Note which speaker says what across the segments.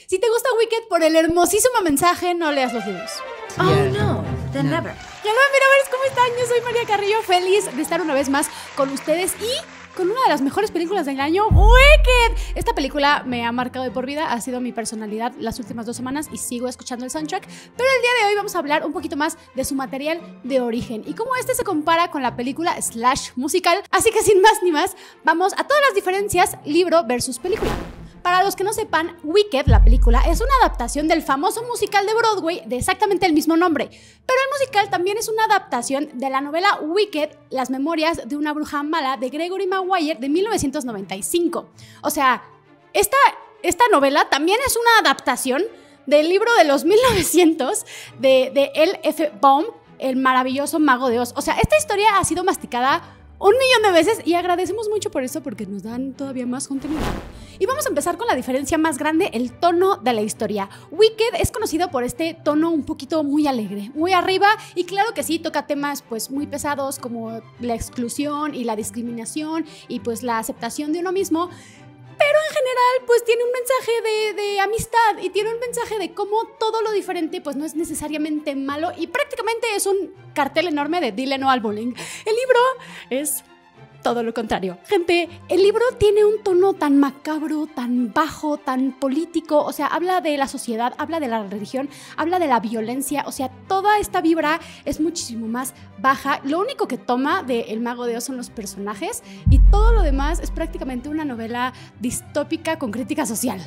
Speaker 1: Si te gusta Wicked por el hermosísimo mensaje, no leas los libros.
Speaker 2: Oh no, then never.
Speaker 1: Hola, mira, ¿cómo están? Yo soy María Carrillo, feliz de estar una vez más con ustedes y con una de las mejores películas del año, Wicked. Esta película me ha marcado de por vida, ha sido mi personalidad las últimas 2 semanas y sigo escuchando el soundtrack, pero el día de hoy vamos a hablar un poquito más de su material de origen y cómo este se compara con la película / musical, así que sin más ni más, vamos a todas las diferencias libro versus película. Para los que no sepan, Wicked, la película, es una adaptación del famoso musical de Broadway de exactamente el mismo nombre. Pero el musical también es una adaptación de la novela Wicked, Las memorias de una bruja mala de Gregory Maguire de 1995. O sea, esta novela también es una adaptación del libro de los 1900 de L.F. Baum, El maravilloso mago de Oz. O sea, esta historia ha sido masticada 1.000.000 de veces y agradecemos mucho por eso porque nos dan todavía más contenido. Y vamos a empezar con la diferencia más grande, el tono de la historia. Wicked es conocido por este tono un poquito muy alegre, muy arriba, y claro que sí, toca temas pues muy pesados como la exclusión y la discriminación y pues la aceptación de uno mismo. Pero en general, pues tiene un mensaje de amistad y tiene un mensaje de cómo todo lo diferente pues no es necesariamente malo y prácticamente es un cartel enorme de dile no al bullying. El libro es todo lo contrario. Gente, el libro tiene un tono tan macabro, tan bajo, tan político, o sea, habla de la sociedad, habla de la religión, habla de la violencia, o sea, toda esta vibra es muchísimo más baja. Lo único que toma de El Mago de Oz son los personajes y todo lo demás es prácticamente una novela distópica con crítica social,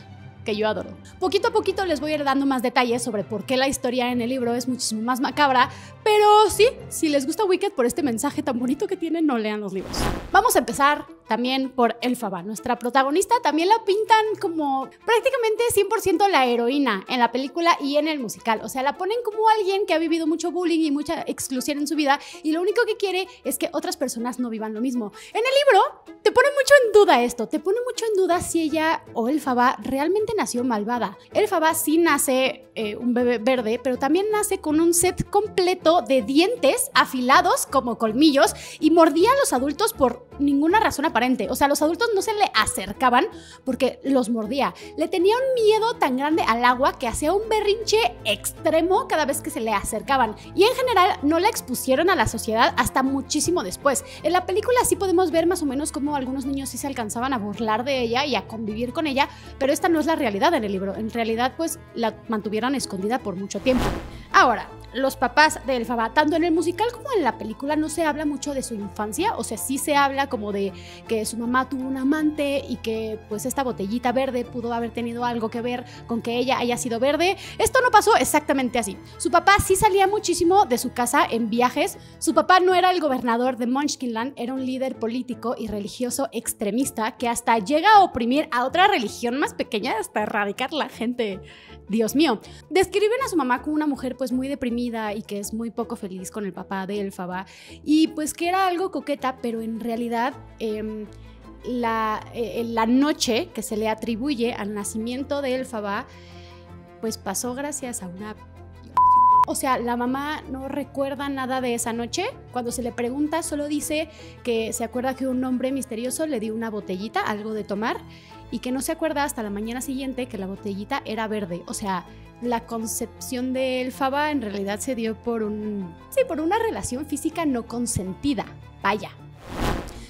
Speaker 1: que yo adoro. Poquito a poquito les voy a ir dando más detalles sobre por qué la historia en el libro es muchísimo más macabra, pero sí, si les gusta Wicked por este mensaje tan bonito que tiene, no lean los libros. Vamos a empezar también por Elphaba, nuestra protagonista. También la pintan como prácticamente 100% la heroína en la película y en el musical. O sea, la ponen como alguien que ha vivido mucho bullying y mucha exclusión en su vida y lo único que quiere es que otras personas no vivan lo mismo. En el libro te pone mucho en duda esto, te pone mucho en duda si ella o Elphaba realmente nació malvada. Elphaba sí nace un bebé verde, pero también nace con un set completo de dientes afilados como colmillos y mordía a los adultos por ninguna razón aparente. O sea, los adultos no se le acercaban porque los mordía. Le tenía un miedo tan grande al agua que hacía un berrinche extremo cada vez que se le acercaban. Y en general no la expusieron a la sociedad hasta muchísimo después. En la película sí podemos ver más o menos cómo algunos niños sí se alcanzaban a burlar de ella y a convivir con ella, pero esta no es la realidad en el libro. En realidad, pues, la mantuvieron escondida por mucho tiempo. Ahora, los papás de Elphaba, tanto en el musical como en la película, no se habla mucho de su infancia. O sea, sí se habla como de que su mamá tuvo un amante y que pues esta botellita verde pudo haber tenido algo que ver con que ella haya sido verde. Esto no pasó exactamente así. Su papá sí salía muchísimo de su casa en viajes. Su papá no era el gobernador de Munchkinland, era un líder político y religioso extremista que hasta llega a oprimir a otra religión más pequeña hasta erradicar la gente. Dios mío. Describen a su mamá como una mujer pues muy deprimida y que es muy poco feliz con el papá de Elphaba y pues que era algo coqueta, pero en realidad la noche que se le atribuye al nacimiento de Elphaba pues pasó gracias a una... O sea, la mamá no recuerda nada de esa noche. Cuando se le pregunta, solo dice que se acuerda que un hombre misterioso le dio una botellita, algo de tomar, y que no se acuerda hasta la mañana siguiente que la botellita era verde. O sea, la concepción de Elphaba en realidad se dio por una relación física no consentida. Vaya.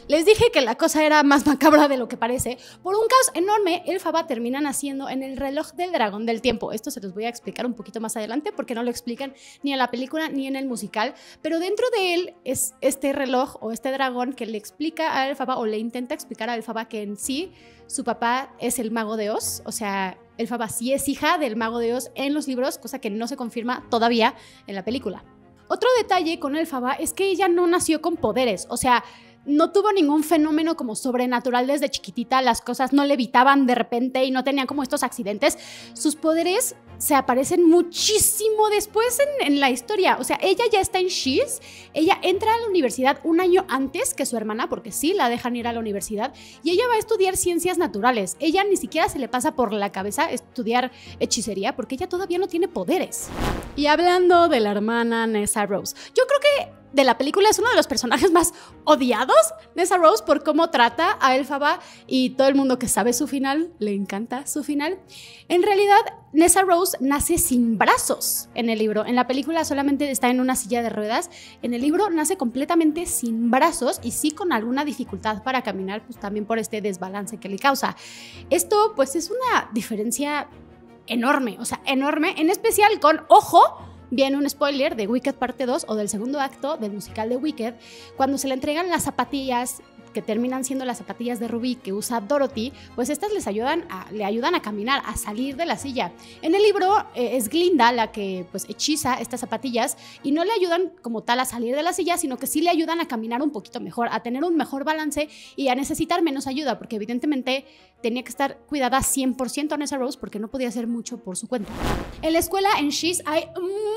Speaker 1: Les dije que la cosa era más macabra de lo que parece. Por un caos enorme, Elphaba termina naciendo en el reloj del dragón del tiempo. Esto se los voy a explicar un poquito más adelante porque no lo explican ni en la película ni en el musical. Pero dentro de él es este reloj o este dragón que le explica a Elphaba o le intenta explicar a Elphaba que en sí su papá es el mago de Oz. O sea, Elphaba sí es hija del mago de Oz en los libros, cosa que no se confirma todavía en la película. Otro detalle con Elphaba es que ella no nació con poderes. O sea, no tuvo ningún fenómeno como sobrenatural desde chiquitita, las cosas no levitaban de repente y no tenía como estos accidentes. Sus poderes se aparecen muchísimo después en la historia. O sea, ella ya está en Shears, ella entra a la universidad un año antes que su hermana, porque sí la dejan ir a la universidad, y ella va a estudiar ciencias naturales. Ella ni siquiera se le pasa por la cabeza estudiar hechicería, porque ella todavía no tiene poderes. Y hablando de la hermana Nessa Rose, yo creo que de la película es uno de los personajes más odiados, Nessa Rose, por cómo trata a Elphaba, y todo el mundo que sabe su final, le encanta su final. En realidad, Nessa Rose nace sin brazos en el libro. En la película solamente está en una silla de ruedas. En el libro nace completamente sin brazos y sí con alguna dificultad para caminar, pues también por este desbalance que le causa. Esto pues es una diferencia enorme, o sea, enorme, en especial con, ojo, viene un spoiler de Wicked parte 2 o del segundo acto del musical de Wicked, cuando se le entregan las zapatillas que terminan siendo las zapatillas de rubí que usa Dorothy, pues estas le ayudan a caminar, a salir de la silla. En el libro es Glinda la que pues hechiza estas zapatillas y no le ayudan como tal a salir de la silla, sino que sí le ayudan a caminar un poquito mejor, a tener un mejor balance y a necesitar menos ayuda, porque evidentemente tenía que estar cuidada 100% a Nessa Rose porque no podía hacer mucho por su cuenta. En la escuela en She's hay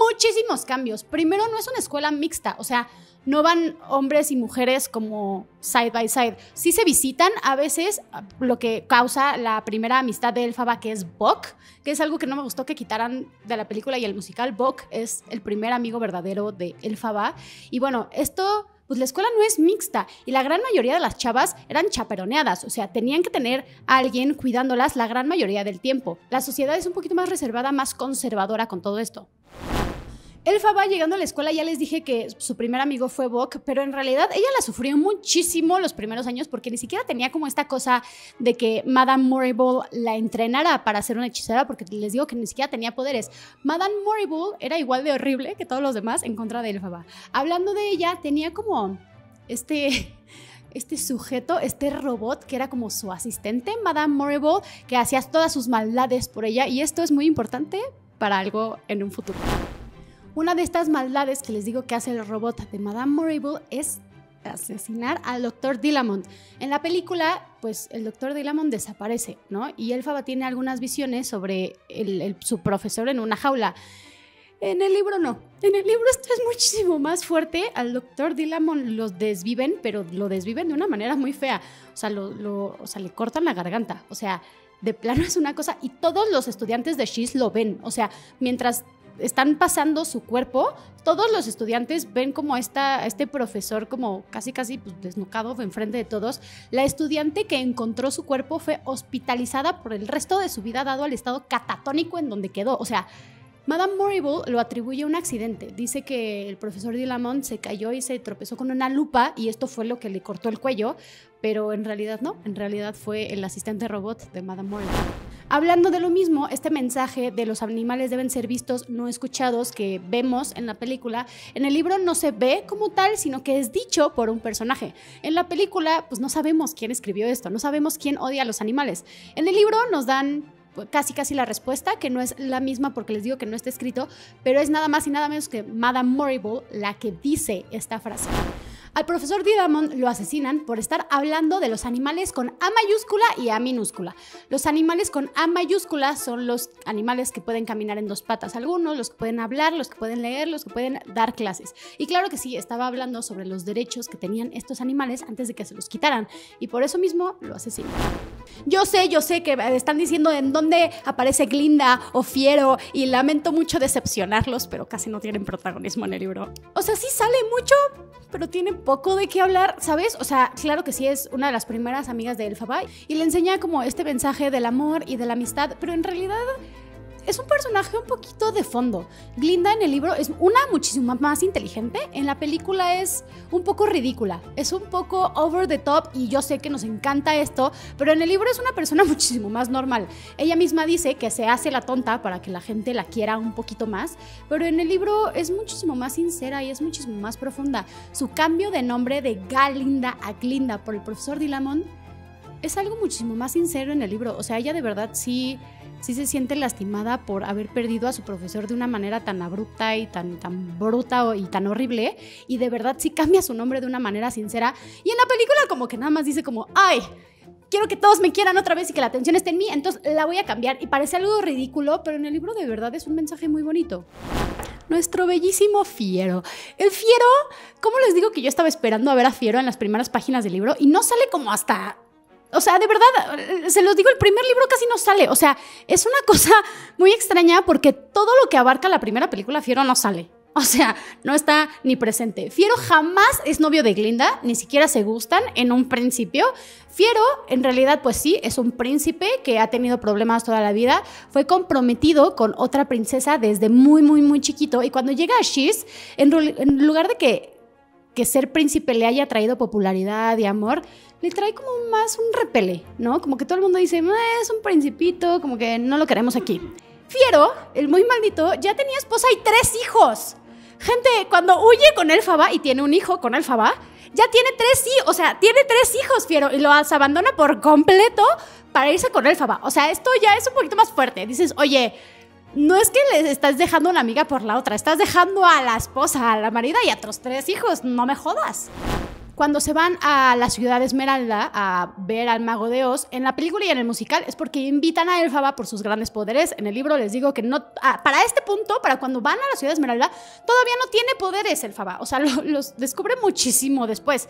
Speaker 1: muchísimos cambios. Primero, no es una escuela mixta, o sea, no van hombres y mujeres como side by side. Sí se visitan a veces, lo que causa la primera amistad de Elphaba, que es Buck, que es algo que no me gustó que quitaran de la película y el musical. Buck es el primer amigo verdadero de Elphaba. Y bueno, esto, pues la escuela no es mixta y la gran mayoría de las chavas eran chaperoneadas, o sea, tenían que tener a alguien cuidándolas la gran mayoría del tiempo. La sociedad es un poquito más reservada, más conservadora con todo esto. Elphaba, llegando a la escuela, ya les dije que su primer amigo fue Buck, pero en realidad ella la sufrió muchísimo los primeros años porque ni siquiera tenía como esta cosa de que Madame Morrible la entrenara para ser una hechicera, porque les digo que ni siquiera tenía poderes. Madame Morrible era igual de horrible que todos los demás en contra de Elphaba. Hablando de ella, tenía como este sujeto, este robot que era como su asistente, Madame Morrible, que hacía todas sus maldades por ella, y esto es muy importante para algo en un futuro. Una de estas maldades que les digo que hace el robot de Madame Morrible es asesinar al Dr. Dillamond. En la película, pues el Dr. Dillamond desaparece, ¿no? Y Elphaba tiene algunas visiones sobre su profesor en una jaula. En el libro no. En el libro esto es muchísimo más fuerte. Al Dr. Dillamond lo desviven, pero lo desviven de una manera muy fea. O sea, le cortan la garganta. O sea, de plano es una cosa. Y todos los estudiantes de She's lo ven. O sea, mientras están pasando su cuerpo, todos los estudiantes ven como este profesor como casi pues, desnucado enfrente de todos. La estudiante que encontró su cuerpo fue hospitalizada por el resto de su vida dado al estado catatónico en donde quedó. O sea, Madame Morrible lo atribuye a un accidente. Dice que el profesor Dillamond se cayó y se tropezó con una lupa y esto fue lo que le cortó el cuello, pero en realidad no, en realidad fue el asistente robot de Madame Morrible. Hablando de lo mismo, este mensaje de los animales deben ser vistos, no escuchados, que vemos en la película, en el libro no se ve como tal, sino que es dicho por un personaje. En la película, pues no sabemos quién escribió esto, no sabemos quién odia a los animales. En el libro nos dan casi la respuesta, que no es la misma porque les digo que no está escrito, pero es nada más y nada menos que Madame Morrible la que dice esta frase. Al profesor Dillamond lo asesinan por estar hablando de los animales con A mayúscula y A minúscula. Los animales con A mayúscula son los animales que pueden caminar en dos patas, algunos, los que pueden hablar, los que pueden leer, los que pueden dar clases. Y claro que sí, estaba hablando sobre los derechos que tenían estos animales antes de que se los quitaran, y por eso mismo lo asesinan. Yo sé que están diciendo en dónde aparece Glinda o Fiero, y lamento mucho decepcionarlos, pero casi no tienen protagonismo en el libro. O sea, sí sale mucho, pero tiene poco de qué hablar, ¿sabes? O sea, claro que sí es una de las primeras amigas de Elphaba y le enseña como este mensaje del amor y de la amistad, pero en realidad es un personaje un poquito de fondo. Glinda en el libro es muchísimo más inteligente, en la película es un poco ridícula, es un poco over the top, y yo sé que nos encanta esto, pero en el libro es una persona muchísimo más normal. Ella misma dice que se hace la tonta para que la gente la quiera un poquito más, pero en el libro es muchísimo más sincera y es muchísimo más profunda. Su cambio de nombre de Galinda a Glinda por el profesor Dillamond es algo muchísimo más sincero en el libro. O sea, ella de verdad sí se siente lastimada por haber perdido a su profesor de una manera tan abrupta y tan bruta y tan horrible, y de verdad sí cambia su nombre de una manera sincera, y en la película como que nada más dice como, ay, quiero que todos me quieran otra vez y que la atención esté en mí, entonces la voy a cambiar, y parece algo ridículo, pero en el libro de verdad es un mensaje muy bonito. Nuestro bellísimo Fiero. El Fiero, ¿cómo les digo que yo estaba esperando a ver a Fiero en las primeras páginas del libro y no sale como hasta... O sea, de verdad, se los digo, el primer libro casi no sale. O sea, es una cosa muy extraña porque todo lo que abarca la primera película, Fiero no sale. O sea, no está ni presente. Fiero jamás es novio de Glinda, ni siquiera se gustan en un principio. Fiero, en realidad, pues sí, es un príncipe que ha tenido problemas toda la vida. Fue comprometido con otra princesa desde muy, muy, muy chiquito. Y cuando llega a Shears, en lugar de que ser príncipe le haya traído popularidad y amor, le trae como más un repele, ¿no? Como que todo el mundo dice, es un principito, como que no lo queremos aquí. Fiero, el muy maldito, ya tenía esposa y 3 hijos. Gente, cuando huye con Elphaba y tiene un hijo con Elphaba, ya tiene 3 hijos, o sea, tiene 3 hijos, Fiero, y los abandona por completo para irse con Elphaba. O sea, esto ya es un poquito más fuerte. Dices, oye, no es que le estás dejando a una amiga por la otra, estás dejando a la esposa, a la marida y a otros 3 hijos, no me jodas. Cuando se van a la ciudad Esmeralda a ver al Mago de Oz, en la película y en el musical es porque invitan a Elphaba por sus grandes poderes. En el libro les digo que no, para este punto, para cuando van a la ciudad Esmeralda, todavía no tiene poderes Elphaba. O sea, los descubre muchísimo después.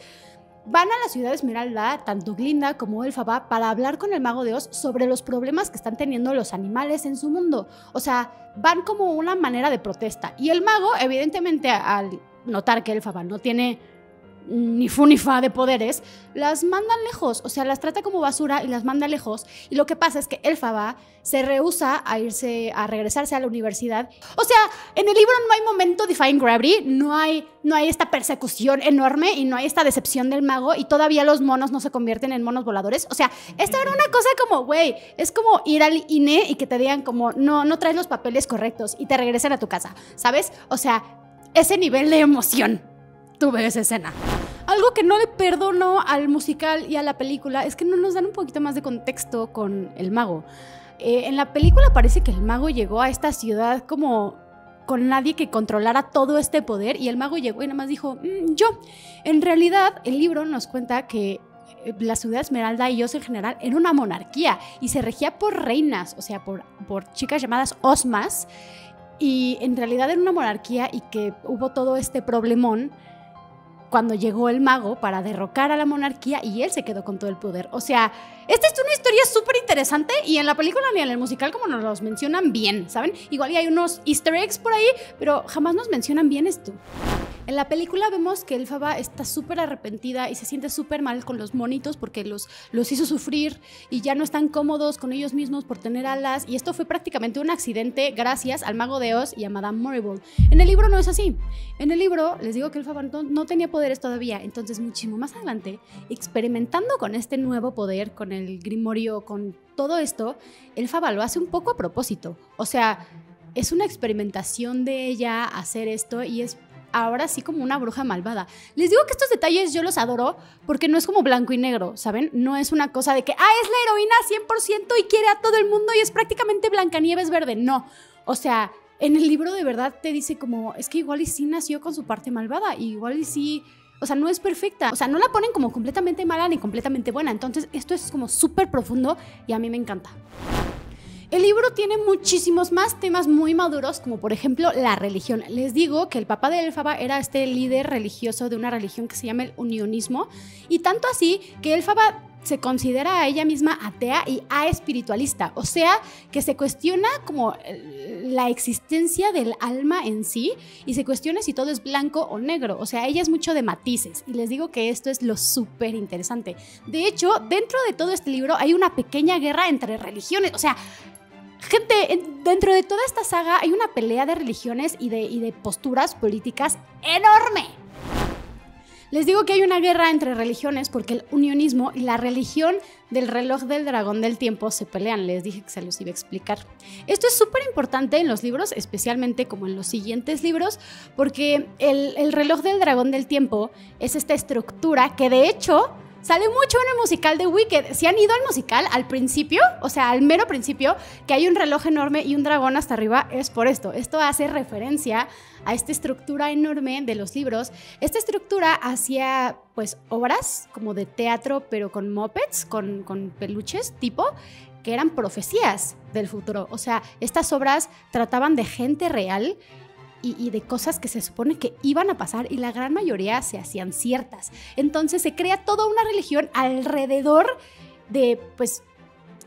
Speaker 1: Van a la ciudad Esmeralda, tanto Glinda como Elphaba, para hablar con el Mago de Oz sobre los problemas que están teniendo los animales en su mundo. O sea, van como una manera de protesta. Y el mago, evidentemente, al notar que Elphaba no tiene ni fu ni fa de poderes, las mandan lejos, o sea, las trata como basura y las manda lejos. Y lo que pasa es que Elphaba se rehúsa a regresarse a la universidad. O sea, en el libro no hay momento Defying Gravity, no hay esta persecución enorme y no hay esta decepción del mago y todavía los monos no se convierten en monos voladores. O sea, esta era una cosa como, güey, es como ir al INE y que te digan como, no traes los papeles correctos y te regresen a tu casa, ¿sabes? O sea, ese nivel de emoción tuve esa escena. Algo que no le perdono al musical y a la película es que no nos dan un poquito más de contexto con el mago. En la película parece que el mago llegó a esta ciudad como con nadie que controlara todo este poder y el mago llegó y nada más dijo, yo. En realidad, el libro nos cuenta que la ciudad Esmeralda y Oz en general era una monarquía y se regía por reinas, o sea, por chicas llamadas Ozmas, y en realidad era una monarquía y que hubo todo este problemón cuando llegó el mago para derrocar a la monarquía y él se quedó con todo el poder. O sea, esta es una historia súper interesante y en la película ni en el musical como nos los mencionan bien, ¿saben? Igual y hay unos easter eggs por ahí, pero jamás nos mencionan bien esto. En la película vemos que Elphaba está súper arrepentida y se siente súper mal con los monitos porque los hizo sufrir y ya no están cómodos con ellos mismos por tener alas, y esto fue prácticamente un accidente gracias al Mago de Oz y a Madame Morrible. En el libro no es así. En el libro les digo que Elphaba no tenía poderes todavía, entonces muchísimo más adelante, experimentando con este nuevo poder, con el grimorio, con todo esto, Elphaba lo hace un poco a propósito. O sea, es una experimentación de ella hacer esto y es ahora sí como una bruja malvada. Les digo que estos detalles yo los adoro porque no es como blanco y negro, ¿saben? No es una cosa de que, es la heroína 100% y quiere a todo el mundo y es prácticamente Blancanieves verde. No, o sea, en el libro de verdad te dice como, es que igual y sí nació con su parte malvada, y igual y sí, o sea, no es perfecta. O sea, no la ponen como completamente mala ni completamente buena. Entonces esto es como súper profundo y a mí me encanta. El libro tiene muchísimos más temas muy maduros, como por ejemplo la religión. Les digo que el papá de Elphaba era este líder religioso de una religión que se llama el unionismo, y tanto así que Elphaba se considera a ella misma atea y aespiritualista, o sea, que se cuestiona como la existencia del alma en sí y se cuestiona si todo es blanco o negro. O sea, ella es mucho de matices y les digo que esto es lo súper interesante. De hecho, dentro de todo este libro hay una pequeña guerra entre religiones. O sea, gente, dentro de toda esta saga hay una pelea de religiones y de posturas políticas enorme. Les digo que hay una guerra entre religiones porque el unionismo y la religión del reloj del dragón del tiempo se pelean. Les dije que se los iba a explicar. Esto es súper importante en los libros, especialmente como en los siguientes libros, porque el reloj del dragón del tiempo es esta estructura que de hecho sale mucho en el musical de Wicked. Si han ido al musical, al principio, o sea, al mero principio, que hay un reloj enorme y un dragón hasta arriba, es por esto. Esto hace referencia a esta estructura enorme de los libros. Esta estructura hacía, pues, obras como de teatro, pero con mopeds, con peluches, tipo, que eran profecías del futuro. O sea, estas obras trataban de gente real y de cosas que se supone que iban a pasar y la gran mayoría se hacían ciertas. Entonces se crea toda una religión alrededor de, pues,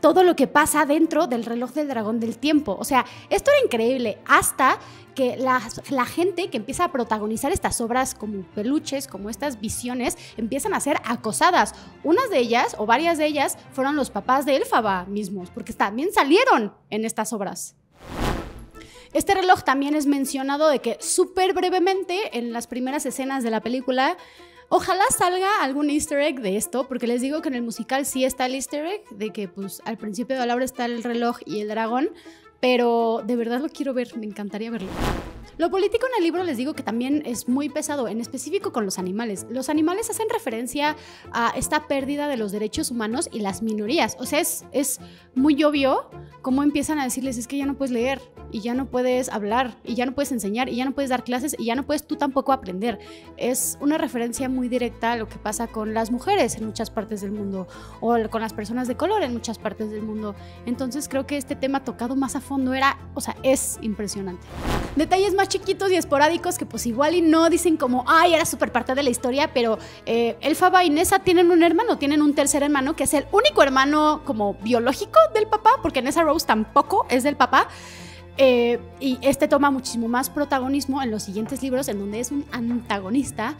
Speaker 1: todo lo que pasa dentro del reloj del dragón del tiempo. O sea, esto era increíble hasta que la gente que empieza a protagonizar estas obras como peluches, como estas visiones, empiezan a ser acosadas. Unas de ellas, o varias de ellas, fueron los papás de Elphaba mismos, porque también salieron en estas obras. Este reloj también es mencionado de que súper brevemente en las primeras escenas de la película. Ojalá salga algún easter egg de esto, porque les digo que en el musical sí está el easter egg, de que pues al principio de la obra está el reloj y el dragón, pero de verdad lo quiero ver, me encantaría verlo. Lo político en el libro les digo que también es muy pesado, en específico con los animales. Los animales hacen referencia a esta pérdida de los derechos humanos y las minorías. O sea, es muy obvio cómo empiezan a decirles, es que ya no puedes leer, y ya no puedes hablar, y ya no puedes enseñar, y ya no puedes dar clases, y ya no puedes tú tampoco aprender. Es una referencia muy directa a lo que pasa con las mujeres en muchas partes del mundo, o con las personas de color en muchas partes del mundo. Entonces creo que este tema tocado más a fondo es impresionante. Detalles más chiquitos y esporádicos que pues igual y no dicen como, ay, era súper parte de la historia, pero Elphaba y Nessa tienen un hermano, tienen un tercer hermano que es el único hermano como biológico del papá, porque Nessa Rose tampoco es del papá. Y este toma muchísimo más protagonismo en los siguientes libros, en donde es un antagonista.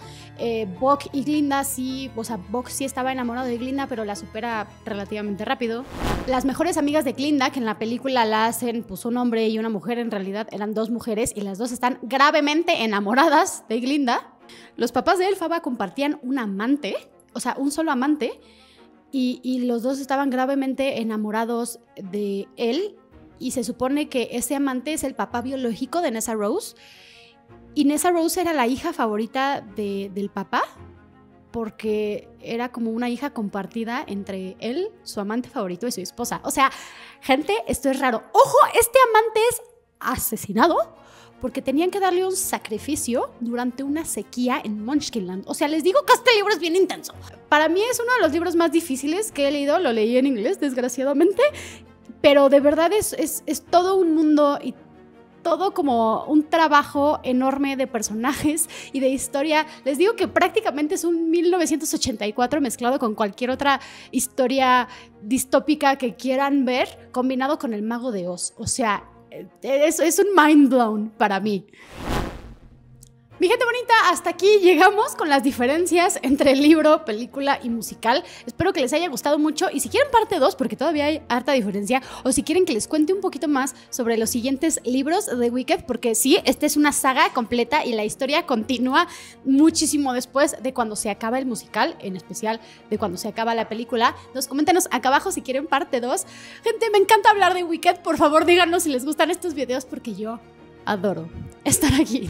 Speaker 1: Buck y Glinda sí, o sea, Buck sí estaba enamorado de Glinda, pero la supera relativamente rápido. Las mejores amigas de Glinda, que en la película la hacen pues un hombre y una mujer, en realidad eran dos mujeres y las dos están gravemente enamoradas de Glinda. Los papás de Elphaba compartían un amante, o sea, un solo amante, y los dos estaban gravemente enamorados de él. Y se supone que ese amante es el papá biológico de Nessa Rose. Y Nessa Rose era la hija favorita del papá, porque era como una hija compartida entre él, su amante favorito y su esposa. O sea, gente, esto es raro. ¡Ojo! Este amante es asesinado porque tenían que darle un sacrificio durante una sequía en Munchkinland. O sea, les digo que este libro es bien intenso. Para mí es uno de los libros más difíciles que he leído. Lo leí en inglés, desgraciadamente. Pero de verdad es todo un mundo y todo como un trabajo enorme de personajes y de historia. Les digo que prácticamente es un 1984 mezclado con cualquier otra historia distópica que quieran ver, combinado con el Mago de Oz. O sea, es un mind blown para mí. Mi gente bonita, hasta aquí llegamos con las diferencias entre el libro, película y musical. Espero que les haya gustado mucho y si quieren parte 2, porque todavía hay harta diferencia, o si quieren que les cuente un poquito más sobre los siguientes libros de Wicked, porque sí, esta es una saga completa y la historia continúa muchísimo después de cuando se acaba el musical, en especial de cuando se acaba la película. Entonces coméntenos acá abajo si quieren parte 2. Gente, me encanta hablar de Wicked, por favor díganos si les gustan estos videos porque yo adoro estar aquí.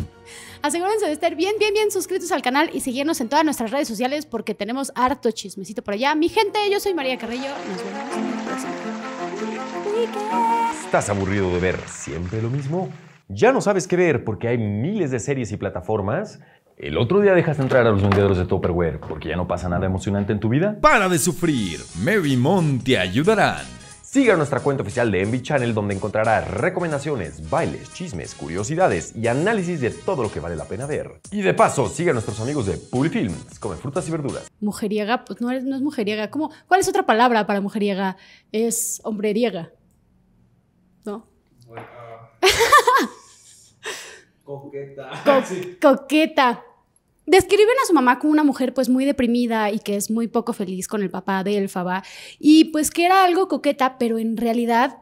Speaker 1: Asegúrense de estar bien suscritos al canal y seguirnos en todas nuestras redes sociales porque tenemos harto chismecito por allá. Mi gente, yo soy María Carrillo. Nos vemos en el próximo.
Speaker 3: ¿Estás aburrido de ver siempre lo mismo? ¿Ya no sabes qué ver porque hay miles de series y plataformas? ¿El otro día dejaste entrar a los vendedores de Tupperware porque ya no pasa nada emocionante en tu vida?
Speaker 4: Para de sufrir, Mary y Mon te ayudarán.
Speaker 3: Siga nuestra cuenta oficial de Envy Channel donde encontrarás recomendaciones, bailes, chismes, curiosidades y análisis de todo lo que vale la pena ver. Y de paso, siga a nuestros amigos de Publifilms, come frutas y verduras.
Speaker 1: Mujeriega, pues no es mujeriega. ¿Cómo? ¿Cuál es otra palabra para mujeriega? Es hombreriega, ¿no?
Speaker 5: Coqueta.
Speaker 1: Coqueta. Describen a su mamá como una mujer pues muy deprimida y que es muy poco feliz con el papá de Elphaba y pues que era algo coqueta, pero en realidad